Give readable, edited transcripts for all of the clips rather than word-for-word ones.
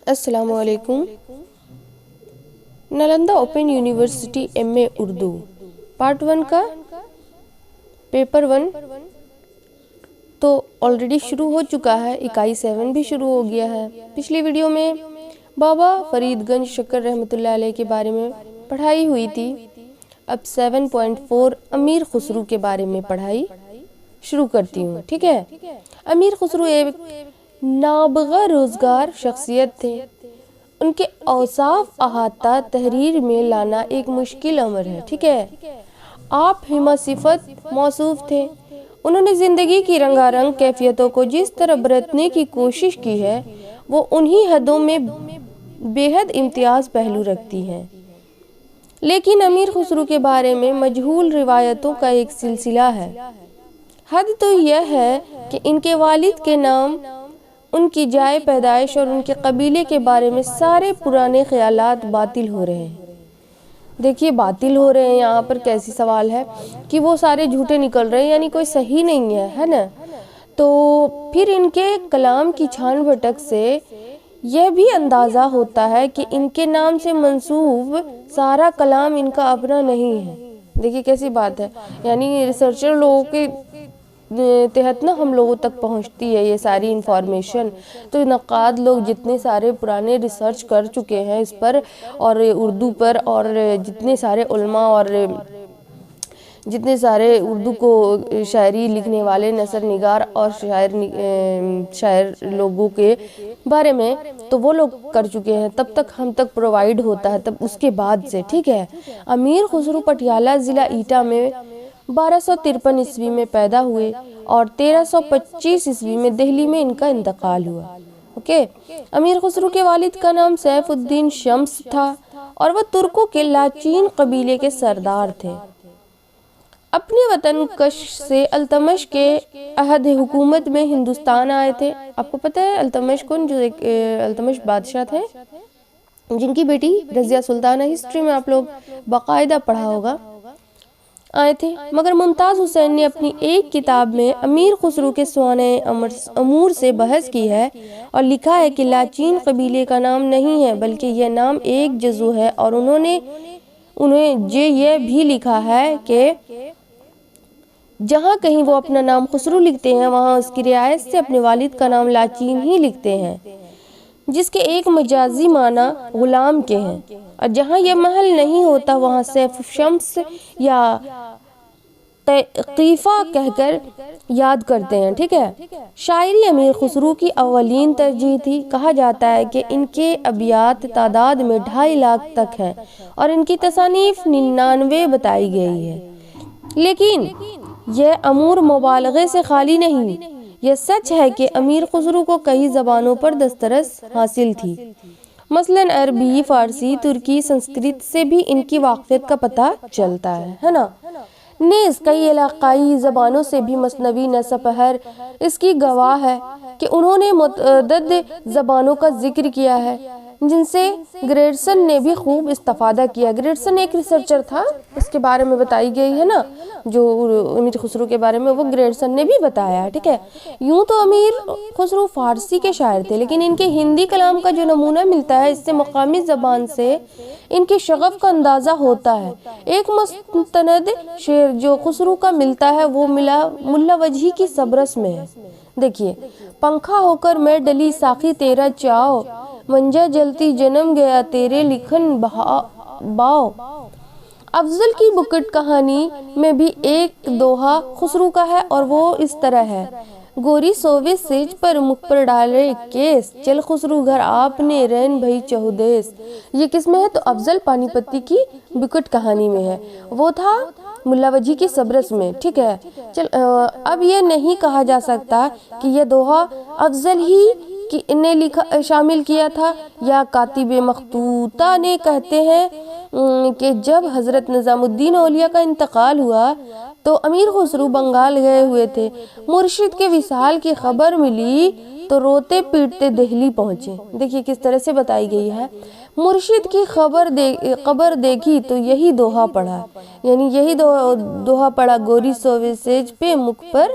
السلام علیکم۔ Nalanda open university MA Urdu part 1 کا پیپر 1 تو آلریڈی شروع ہو چکا ہے، اکائی 7 بھی شروع ہو گیا ہے۔ پچھلی ویڈیو میں بابا فرید گنج شکر رحمۃ اللہ علیہ کے بارے میں پڑھائی ہوئی تھی۔ اب 7.4 امیر خسرو کے بارے میں پڑھائی شروع کرتی ہوں، ٹھیک ہے۔ امیر خسرو ایک نابغہ روزگار شخصیت تھے۔ ان کے اوصاف احاطہ تحریر میں لانا ایک مشکل امر ہے، ٹھیک ہے۔ آپ ہمہ صفت موصوف تھے۔ انہوں نے زندگی کی رنگا رنگ کیفیتوں کو جس طرح برتنے کی کوشش کی ہے وہ انہی حدوں میں بے حد امتیاز پہلو رکھتی ہیں۔ لیکن امیر خسرو کے بارے میں مجہول روایتوں کا ایک سلسلہ ہے۔ حد تو یہ ہے کہ ان کے والد کے نام، ان کی جائے پیدائش اور ان کے قبیلے کے بارے میں سارے پرانے خیالات باطل ہو رہے ہیں۔ دیکھیے باطل ہو رہے ہیں، یہاں پر کیسی سوال ہے کہ وہ سارے جھوٹے نکل رہے ہیں، یعنی کوئی صحیح نہیں ہے نا۔ تو پھر ان کے کلام کی چھان بھٹک سے یہ بھی اندازہ ہوتا ہے کہ ان کے نام سے منسوب سارا کلام ان کا اپنا نہیں ہے۔ دیکھیے کیسی بات ہے، یعنی ریسرچر لوگوں کے تحت نا ہم لوگوں تک پہنچتی ہے یہ ساری انفارمیشن۔ تو نقاد لوگ جتنے سارے پرانے ریسرچ کر چکے ہیں اس پر اور اردو پر، اور جتنے سارے علماء اور جتنے سارے اردو کو شاعری لکھنے والے نثر نگار اور شاعر لوگوں کے بارے میں تو وہ لوگ کر چکے ہیں، تب تک ہم تک پرووائیڈ ہوتا ہے، تب اس کے بعد سے، ٹھیک ہے۔ امیر خسرو پٹیالہ ضلع ایٹا میں 1253 عیسوی میں پیدا ہوئے اور 1325 عیسوی میں دہلی میں ان کا انتقال ہوا۔ اوکے، امیر خسرو کے والد کا نام سیف الدین شمس تھا اور وہ ترکوں کے لاچین قبیلے کے سردار تھے۔ اپنے وطن کش سے التمش کے عہد حکومت میں ہندوستان آئے تھے۔ آپ کو پتہ ہے التمش کون؟ جو ایک التمش بادشاہ تھے جن کی بیٹی رضیہ سلطانہ، ہسٹری میں آپ لوگ باقاعدہ پڑھا ہوگا، آئے تھے۔ مگر ممتاز حسین نے اپنی ایک کتاب میں امیر خسرو کے سوانح امور سے بحث کی ہے اور لکھا ہے کہ لاچین قبیلے کا نام نہیں ہے بلکہ یہ نام ایک جزو ہے، اور انہیں یہ بھی لکھا ہے کہ جہاں کہیں وہ اپنا نام خسرو لکھتے ہیں وہاں اس کی رعایت سے اپنے والد کا نام لاچین ہی لکھتے ہیں، جس کے ایک مجازی معنی غلام کے ہیں، اور جہاں یہ محل نہیں ہوتا وہاں سیف شمس یا قیفہ کہہ کر یاد کرتے ہیں، ٹھیک ہے۔ شاعری امیر خسرو کی اولین ترجیح تھی۔ کہا جاتا ہے کہ ان کے ابیات تعداد میں 2.5 لاکھ تک ہیں اور ان کی تصانیف 99 بتائی گئی ہے، لیکن یہ امور مبالغے سے خالی نہیں۔ یہ سچ ہے کہ امیر خسرو کو کئی زبانوں پر دسترس حاصل تھی، مثلاً عربی، فارسی، ترکی، سنسکرت سے بھی ان کی واقفیت کا پتہ چلتا ہے نا۔ نیز کئی علاقائی زبانوں سے بھی مثنوی نسپہر اس کی گواہ ہے کہ انہوں نے متعدد زبانوں کا ذکر کیا ہے جن سے گریڈسن نے بھی خوب استفادہ کیا۔ گریڈسن ایک ریسرچر تھا، اس کے بارے میں بتائی گئی ہے نا، جو امیر خسرو کے بارے میں وہ گریڈسن نے بھی بتایا ہے، ٹھیک ہے۔ یوں تو امیر خسرو فارسی کے شاعر تھے، لیکن ان کے ہندی کلام کا جو نمونہ ملتا ہے اس سے مقامی زبان سے ان کے شغف کا اندازہ ہوتا ہے۔ ایک مستند شعر جو خسرو کا ملتا ہے وہ ملا وجہی کی سبرس میں ہے۔ دیکھیے، پنکھا ہو کر میں ڈلی ساقی تیرا چاؤ، منجا جلتی جنم گیا تیرے لکھن باؤ۔ افضل کی بکٹ کہانی میں بھی ایک دوہا خسرو کا ہے اور وہ اس طرح ہے: گوری سووے سیج پر مکھ پر ڈالے کیس، چل خسرو گھر آپ نے رین بھئی چہودیس۔ یہ کس میں ہے؟ تو افضل پانی پتی کی بکٹ کہانی میں ہے، وہ تھا ملا وجہی کی سبرس میں، ٹھیک ہے۔ اب یہ نہیں کہا جا سکتا کہ یہ دوہا افضل ہی نے شامل کیا تھا یا کاتب مخطوطہ نے۔ کہتے ہیں کہ جب حضرت نظام الدین اولیاء کا انتقال ہوا تو امیر خسرو بنگال گئے ہوئے تھے۔ مرشد کے وصال کی خبر ملی تو روتے پیٹتے دہلی پہنچے۔ دیکھیے کس طرح سے بتائی گئی ہے، مرشد کی خبر دیکھی تو یہی دوہا پڑھا، یعنی یہی دوہا پڑھا: گوری سووے سیج پہ مکھ پر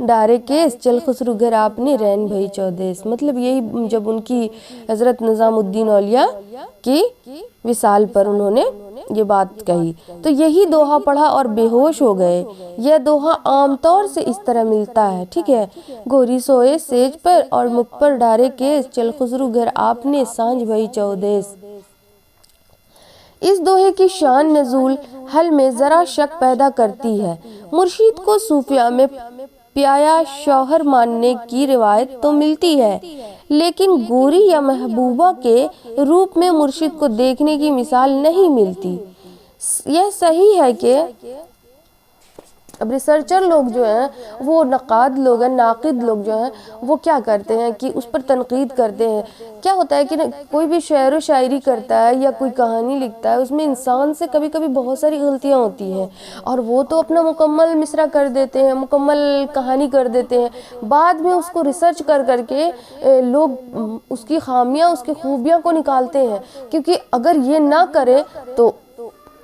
ڈارے کیس چل خسرو گھر آپ نے رین بھئی چودیس، مطلب یہی جب ان کی حضرت نظام الدین اولیاء کی وصال پر انہوں نے یہ بات کہی تو یہی دوہا پڑھا اور بے ہوش ہو گئے۔ یہ دوہا عام طور سے اس طرح ملتا ہے، ٹھیک ہے، گوری سوئے سیج پر اور مکھ پر ڈارے کیس چل خسرو گھر آپ نے سانجھ بھئی چودیس۔ اس دوہے کی شان نزول حل میں ذرا شک پیدا کرتی ہے۔ مرشید کو صوفیاء میں پیایا شوہر ماننے کی روایت تو ملتی ہے، لیکن گوری یا محبوبہ کے روپ میں مرشد کو دیکھنے کی مثال نہیں ملتی۔ یہ صحیح ہے کہ اب ریسرچر لوگ جو ہیں وہ نقاد لوگ ہیں، ناقد لوگ جو ہیں وہ کیا کرتے ہیں کہ اس پر تنقید کرتے ہیں۔ کیا ہوتا ہے کہ کوئی بھی شعر و شاعری کرتا ہے یا کوئی کہانی لکھتا ہے، اس میں انسان سے کبھی کبھی بہت ساری غلطیاں ہوتی ہیں اور وہ تو اپنا مکمل مصرع کر دیتے ہیں، مکمل کہانی کر دیتے ہیں، بعد میں اس کو ریسرچ کر کے لوگ اس کی خامیاں، اس کی خوبیاں کو نکالتے ہیں، کیونکہ اگر یہ نہ کرے تو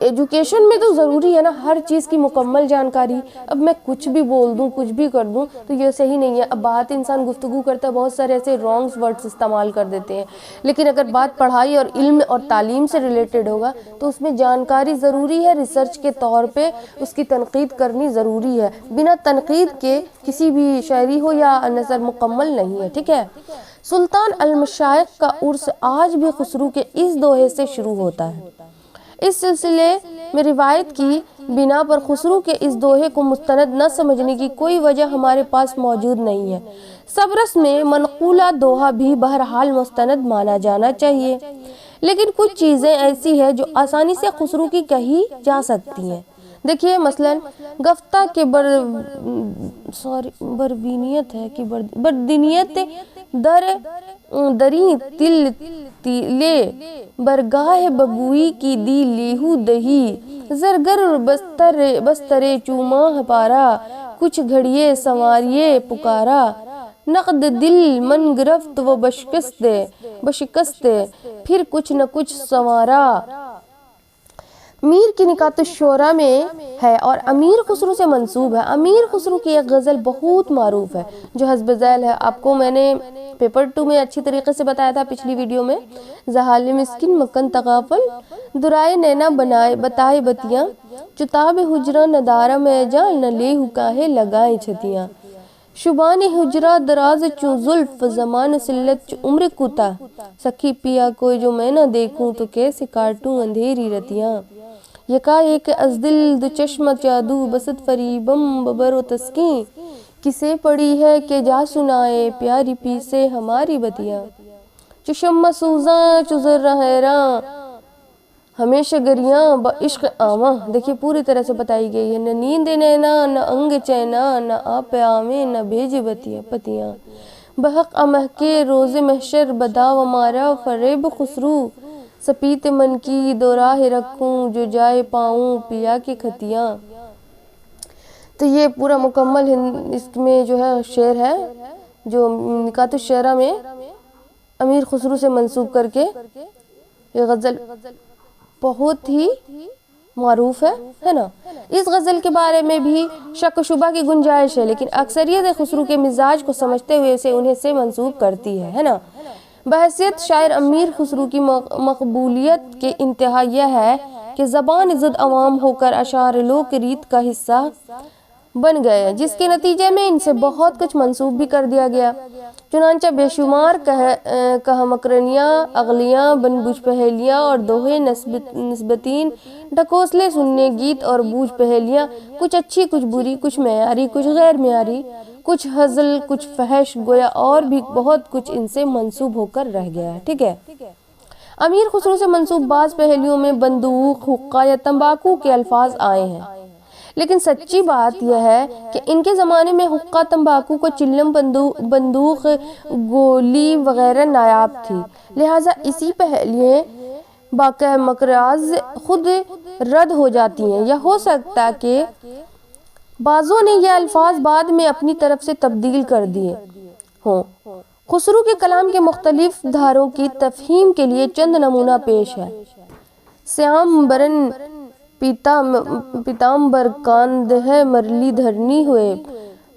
ایجوکیشن میں تو ضروری ہے نا ہر چیز کی مکمل جانکاری۔ اب میں کچھ بھی بول دوں، کچھ بھی کر دوں تو یہ صحیح نہیں ہے۔ اب بات انسان گفتگو کرتا ہے، بہت سارے ایسے رانگز ورڈز استعمال کر دیتے ہیں، لیکن اگر بات پڑھائی اور علم اور تعلیم سے ریلیٹڈ ہوگا تو اس میں جانکاری ضروری ہے، ریسرچ کے طور پہ اس کی تنقید کرنی ضروری ہے۔ بنا تنقید کے کسی بھی شاعری ہو یا نثر مکمل نہیں ہے، ٹھیک ہے۔ سلطان المشائخ کا عرس آج بھی خسرو کے اس دوہے سے شروع ہوتا ہے۔ اس سلسلے میں روایت کی بنا پر خسرو کے اس دوہے کو مستند نہ سمجھنے کی کوئی وجہ ہمارے پاس موجود نہیں ہے۔ سبرس میں منقولہ دوہا بھی بہرحال مستند مانا جانا چاہیے، لیکن کچھ چیزیں ایسی ہیں جو آسانی سے خسرو کی کہی جا سکتی ہیں۔ دیکھیے مثلاً گفتہ کے بردینیت ہے کہ بردینیت دری تل تیلے برگاہ ببوئی کی دی لیہو دہی زرگر بسترے چوماہ پارا کچھ گھڑیے سنواریے پکارا نقد دل من گرفت و بشکستے پھر کچھ نہ کچھ سنوارا۔ میر کی نکات الشعراء میں ہے اور امیر خسرو سے منسوب ہے۔ امیر خسرو کی ایک غزل بہت معروف ہے جو حسب ذیل ہے، آپ کو میں نے پیپر 2 میں اچھی طریقے سے بتایا تھا پچھلی ویڈیو میں۔ زحال مسکن مکن تغافل درائے نینا بتائے بتیاں چتاب حجرہ ندارہ میں جا نہ لے کاہے لگائیں چھتیاں شبان حجرہ دراز چوں زلف زمان سلت عمر کوتا سکھی پیا کوئی جو میں نہ دیکھوں تو کیسے کاٹوں اندھیری رتیاں یکا ایک از دل دو چشم جادو بسط فریبم ببر و تسکیں کسے پڑی ہے کہ جا سنائے پیاری پی سے ہماری بتیاں چشم سوزاں چزر حیراں ہمیشہ گریاں با عشق آواں۔ دیکھیے پوری طرح سے بتائی گئی ہے، نہ نیند نینا نہ انگ چینا نہ آپ آویں نہ بھیج پتیاں بحق امہکے روز محشر بدا و مارا فریب خسرو سپیت من کی دو راہ رکھوں جو جائے پاؤں پیا کی کھتیاں۔ تو یہ پورا مکمل اس میں جو ہے شعر ہے جو نکات الشعراء میں امیر خسرو سے منسوب کر کے یہ غزل بہت ہی معروف ہے نا۔ اس غزل کے بارے میں بھی شک و شبہ کی گنجائش ہے، لیکن اکثریت خسرو کے مزاج کو سمجھتے ہوئے اسے انہیں سے منسوب کرتی ہے نا۔ بحیثیت شاعر امیر خسرو کی مقبولیت کے انتہا یہ ہے کہ زبان زد عوام ہو کر اشعار لوک ریت کا حصہ بن گئے، جس کے نتیجے میں ان سے بہت کچھ منسوب بھی کر دیا گیا۔ چنانچہ بے شمار کہہ مکرنیاں، اغلیاں، بن بوجھ پہیلیاں اور دوہے نسبتین، ڈھکوسلے سننے گیت اور بوجھ پہیلیاں، کچھ اچھی کچھ بری، کچھ معیاری کچھ غیر معیاری، کچھ ہزل کچھ فحش، گویا اور بھی بہت کچھ ان سے منسوب ہو کر رہ گیا ہے، ٹھیک ہے۔ امیر خسرو سے منسوب بعض پہلیوں میں بندوق، حقہ یا تمباکو کے الفاظ آئے ہیں، لیکن سچی بات یہ ہے کہ ان کے زمانے میں حقہ، تمباکو کو چلم، بندوق، گولی وغیرہ نایاب تھی، لہٰذا اسی پہلیے باقی مقراظ خود رد ہو جاتی ہیں، یا ہو سکتا کہ بعضوں نے یہ الفاظ بعد میں اپنی طرف سے تبدیل کر دیے ہوں۔ خسرو کے کلام کے مختلف دھاروں کی تفہیم کے لیے چند نمونہ پیش ہے۔ سیام برن پیتامبر کاندہ مرلی دھرنی ہوئے